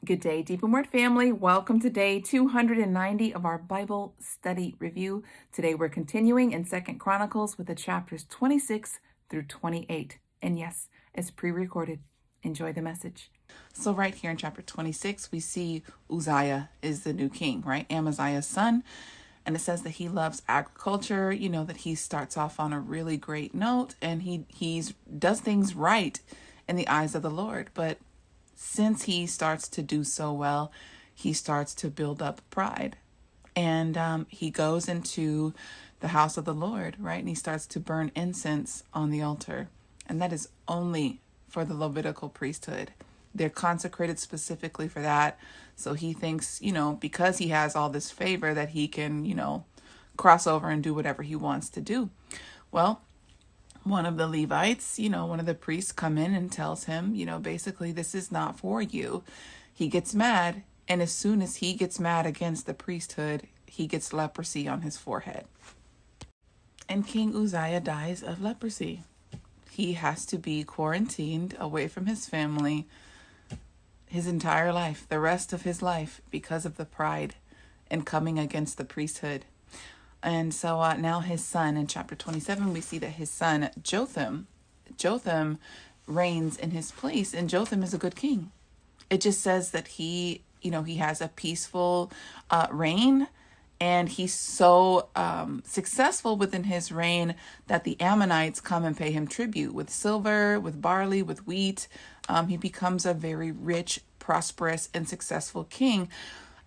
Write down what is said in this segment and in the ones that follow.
Good day, Deep and Word family. Welcome to day 290 of our Bible study review. Today we're continuing in 2nd Chronicles with the chapters 26 through 28. And yes, it's pre-recorded. Enjoy the message. So right here in chapter 26, we see Uzziah is the new king, right? Amaziah's son. And it says that he loves agriculture, that he starts off on a really great note and he does things right in the eyes of the Lord. But since he starts to do so well, he starts to build up pride. And he goes into the house of the Lord, right? And he starts to burn incense on the altar. And that is only for the Levitical priesthood. They're consecrated specifically for that. So he thinks, because he has all this favor that he can, cross over and do whatever he wants to do. Well, one of the Levites, one of the priests come in and tells him, basically this is not for you. He gets mad. And as soon as he gets mad against the priesthood, he gets leprosy on his forehead. And King Uzziah dies of leprosy. He has to be quarantined away from his family his entire life, the rest of his life, because of the pride and coming against the priesthood. And so now his son, in chapter 27, we see that his son, Jotham reigns in his place, and Jotham is a good king. It just says that he has a peaceful reign, and he's so successful within his reign that the Ammonites come and pay him tribute with silver, with barley, with wheat. He becomes a very rich, prosperous, and successful king.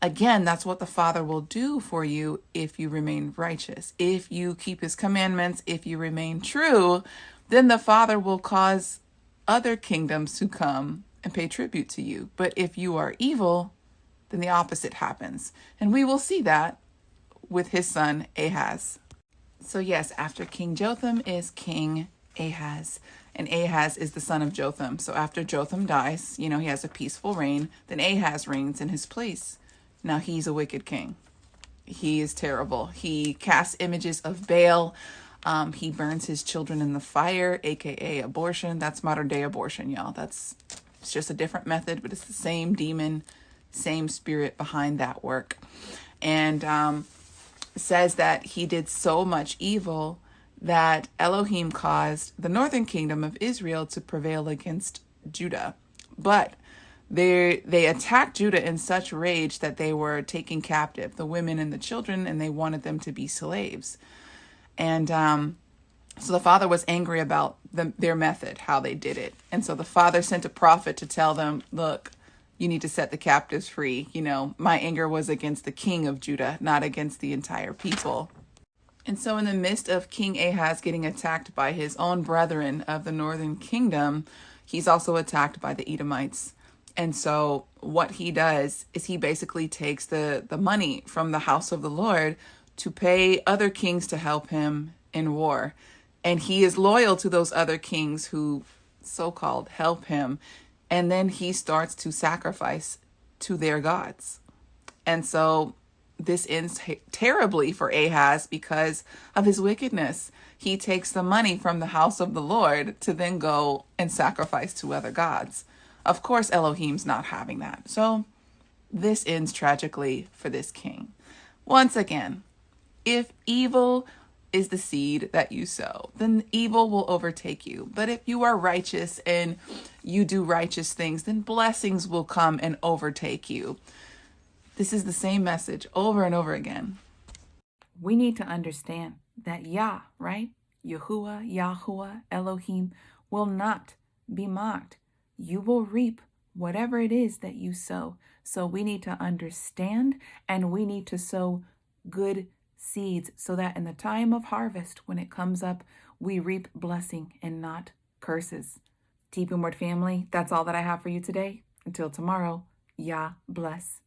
Again, that's what the Father will do for you if you remain righteous. If you keep his commandments, if you remain true, then the Father will cause other kingdoms to come and pay tribute to you. But if you are evil, then the opposite happens. And we will see that with his son Ahaz. So yes, after King Jotham is King Ahaz. And Ahaz is the son of Jotham. So after Jotham dies, he has a peaceful reign. Then Ahaz reigns in his place. Now he's a wicked king. He is terrible. He casts images of Baal. He burns his children in the fire, aka abortion. That's modern day abortion, y'all. It's just a different method, but it's the same demon, same spirit behind that work. And says that he did so much evil that Elohim caused the northern kingdom of Israel to prevail against Judah. But they attacked Judah in such rage that they were taking captive the women and the children, and they wanted them to be slaves. And so the Father was angry about their method, how they did it. And so the Father sent a prophet to tell them, look, you need to set the captives free. My anger was against the king of Judah, not against the entire people. And so in the midst of King Ahaz getting attacked by his own brethren of the northern kingdom, he's also attacked by the Edomites. And so what he does is he basically takes the money from the house of the Lord to pay other kings to help him in war. And he is loyal to those other kings who so-called help him. And then he starts to sacrifice to their gods. And so this ends terribly for Ahaz because of his wickedness. He takes the money from the house of the Lord to then go and sacrifice to other gods. Of course, Elohim's not having that. So this ends tragically for this king. Once again, if evil is the seed that you sow, then evil will overtake you. But if you are righteous and you do righteous things, then blessings will come and overtake you. This is the same message over and over again. We need to understand that Yah, right? Yahuwah, Elohim will not be mocked. You will reap whatever it is that you sow. So we need to understand, and we need to sow good seeds so that in the time of harvest, when it comes up, we reap blessing and not curses. Deep and Word family, that's all that I have for you today. Until tomorrow, Yah bless.